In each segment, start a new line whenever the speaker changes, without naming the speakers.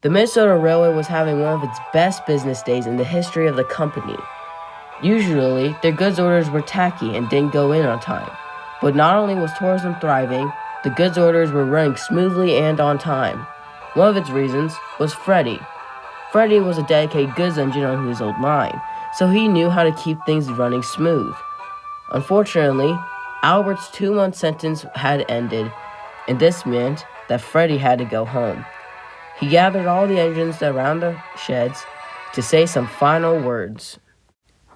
The Minnesota Railway was having one of its best business days in the history of the company. Usually, their goods orders were tacky and didn't go in on time. But not only was tourism thriving, the goods orders were running smoothly and on time. One of its reasons was Freddie. Freddie was a dedicated goods engineer on his old line, so he knew how to keep things running smooth. Unfortunately, Albert's 2-month sentence had ended, and this meant that Freddie had to go home. He gathered all the engines around the sheds to say some final words.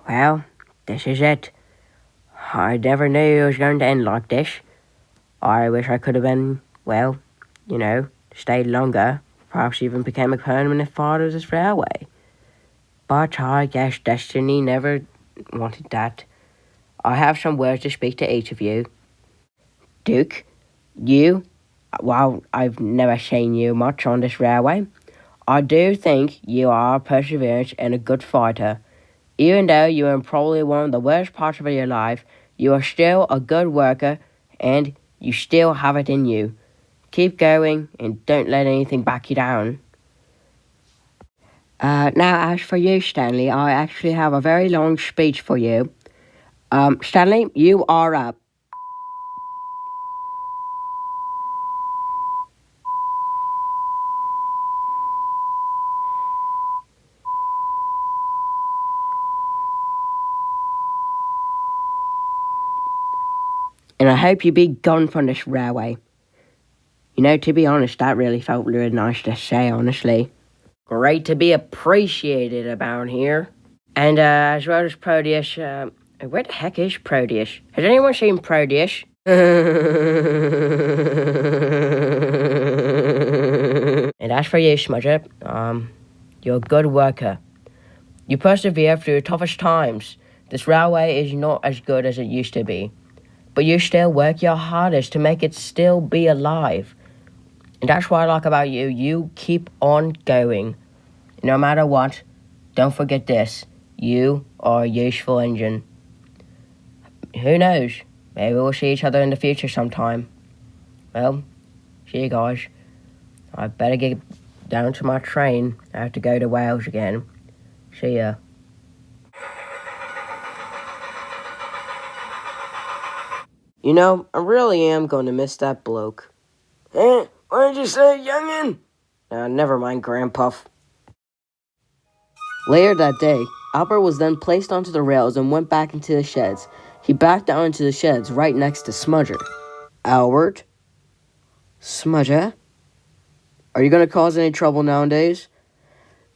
Well, this is it. I never knew it was going to end like this. I wish I could have been, stayed longer, perhaps even became a permanent part of this railway. But I guess destiny never wanted that. I have some words to speak to each of you. Duke, while I've never seen you much on this railway, I do think you are perseverant and a good fighter. Even though you are in probably one of the worst parts of your life, you are still a good worker and you still have it in you. Keep going and don't let anything back you down. Now, as for you, Stanley, I actually have a very long speech for you. Stanley, you are up. And I hope you be gone from this railway. To be honest, that really felt really nice to say, honestly.
Great to be appreciated about here.
And as well as Proteus, where the heck is Proteus? Has anyone seen Proteus? And as for you, Smudger, you're a good worker. You persevere through the toughest times. This railway is not as good as it used to be. But you still work your hardest to make it still be alive. And that's what I like about you. You keep on going. No matter what, don't forget this. You are a useful engine. Who knows? Maybe we'll see each other in the future sometime. Well, see you guys. I better get down to my train. I have to go to Wales again. See ya.
I really am going to miss that bloke.
What did you say, youngin'?
Never mind, Grandpuff. Later that day, Albert was then placed onto the rails and went back into the sheds. He backed down into the sheds right next to Smudger. Albert? Smudger? Are you going to cause any trouble nowadays?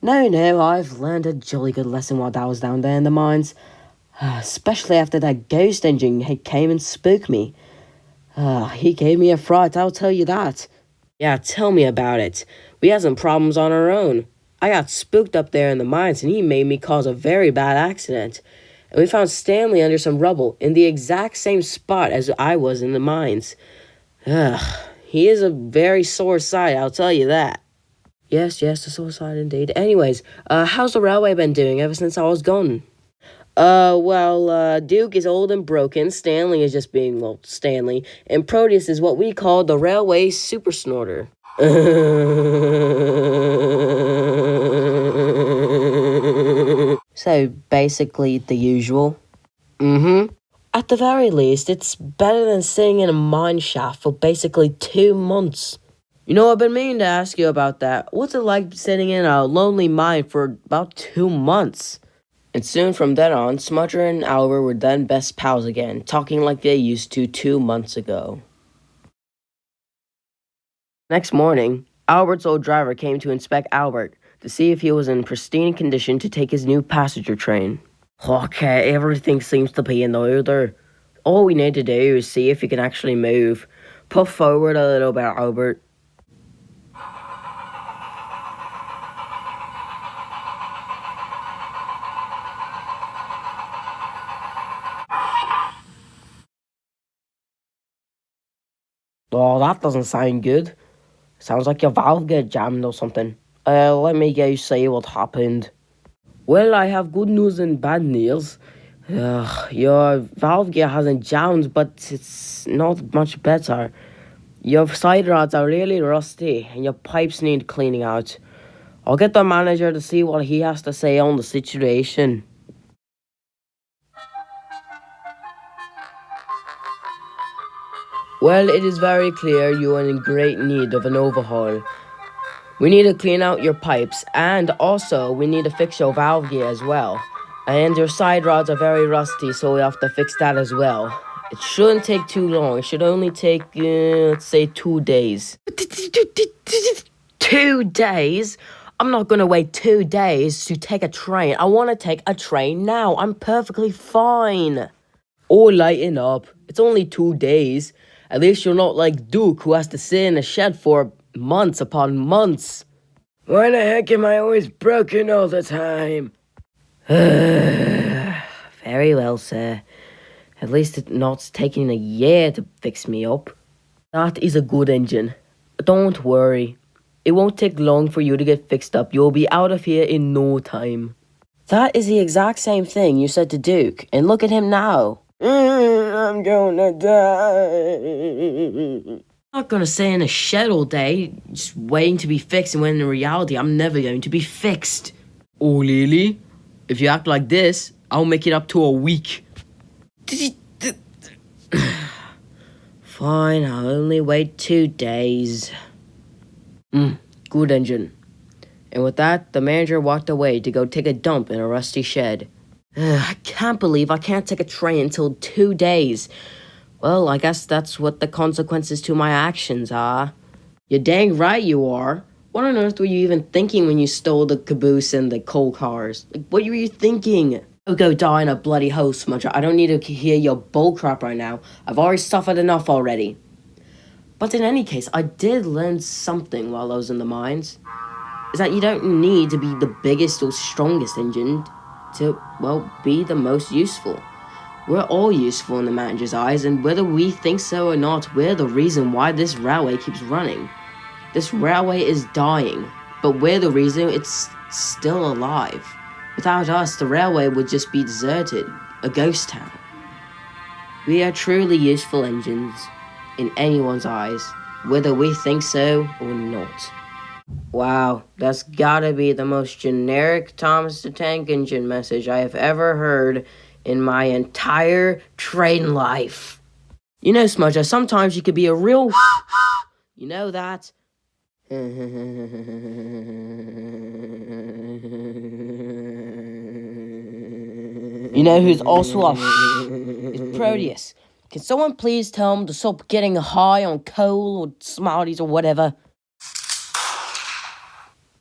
No, I've learned a jolly good lesson while I was down there in the mines. Especially after that ghost engine came and spooked me. He gave me a fright, I'll tell you that. Yeah, tell me about it. We had some problems on our own. I got spooked up there in the mines and he made me cause a very bad accident. And we found Stanley under some rubble in the exact same spot as I was in the mines. He is a very sore sight, I'll tell you that. Yes, a sore sight indeed. Anyways, how's the railway been doing ever since I was gone? Duke is old and broken, Stanley is just being, Stanley, and Proteus is what we call the railway super snorter. So, basically, the usual? At the very least, it's better than sitting in a mine shaft for basically 2 months. I've been meaning to ask you about that. What's it like sitting in a lonely mine for about 2 months? And soon from then on, Smudger and Albert were then best pals again, talking like they used to 2 months ago. Next morning, Albert's old driver came to inspect Albert to see if he was in pristine condition to take his new passenger train. Okay, everything seems to be in order. All we need to do is see if he can actually move. Puff forward a little bit, Albert. Oh, that doesn't sound good. Sounds like your valve get jammed or something. Let me go see what happened. Well, I have good news and bad news. Your valve gear hasn't jammed, but it's not much better. Your side rods are really rusty, and your pipes need cleaning out.
I'll get the manager to see what he has to say on the situation. Well, it is very clear you are in great need of an overhaul. We need to clean out your pipes, and also we need to fix your valve gear as well. And your side rods are very rusty, so we have to fix that as well. It shouldn't take too long. It should only take, let's say, 2 days. 2 days? I'm not gonna wait 2 days to take a train. I wanna take a train now. I'm perfectly fine. Oh, lighten up. It's only 2 days. At least you're not like Duke, who has to sit in a shed for months upon months. Why the heck am I always broken all the time? Very well, sir. At least it's not taking a year to fix me up. That is a good engine. Don't worry. It won't take long for you to get fixed up. You'll be out of here in no time. That is the exact same thing you said to Duke, and look at him now. I'm gonna die. I'm not gonna stay in a shed all day, just waiting to be fixed, and when in reality, I'm never going to be fixed. Oh, Lily? If you act like this, I'll make it up to a week. Fine, I'll only wait 2 days. Good engine. And with that, the manager walked away to go take a dump in a rusty shed. I can't believe I can't take a train until 2 days. Well, I guess that's what the consequences to my actions are. You're dang right you are. What on earth were you even thinking when you stole the caboose and the coal cars? Like, what were you thinking? Oh, go die in a bloody hole, Smudger. I don't need to hear your bullcrap right now. I've already suffered enough already. But in any case, I did learn something while I was in the mines. Is that you don't need to be the biggest or strongest engine to, well, be the most useful. We're all useful in the manager's eyes, and whether we think so or not, we're the reason why this railway keeps running. This railway is dying, but we're the reason it's still alive. Without us, the railway would just be deserted, a ghost town. We are truly useful engines in anyone's eyes, whether we think so or not. Wow, that's gotta be the most generic Thomas the Tank Engine message I have ever heard in my entire train life. You know, Smudger, sometimes you could be a real you know that? You know who's also a is Proteus. Can someone please tell him to stop getting high on coal or Smarties or whatever?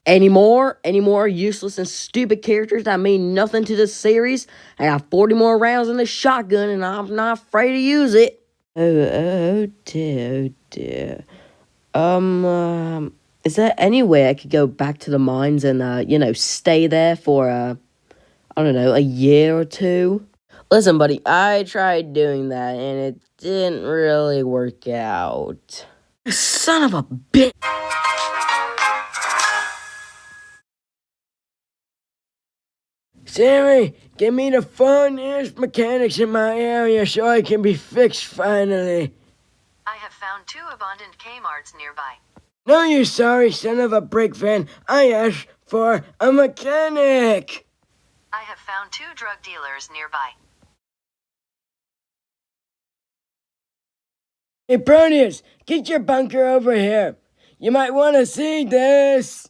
Any more useless and stupid characters that mean nothing to this series? I got 40 more rounds in the shotgun and I'm not afraid to use it. Oh dear. Is there any way I could go back to the mines and, stay there for, I don't know, a year or two? Listen, buddy, I tried doing that and it didn't really work out. Son of a bitch! Sammy, give me the funniest mechanics in my area so I can be fixed finally.
I have found 2 abandoned Kmarts nearby.
No, you sorry son of a brick van. I asked for a mechanic.
I have found 2 drug dealers nearby.
Hey, Proteus, get your bunker over here. You might want to see this.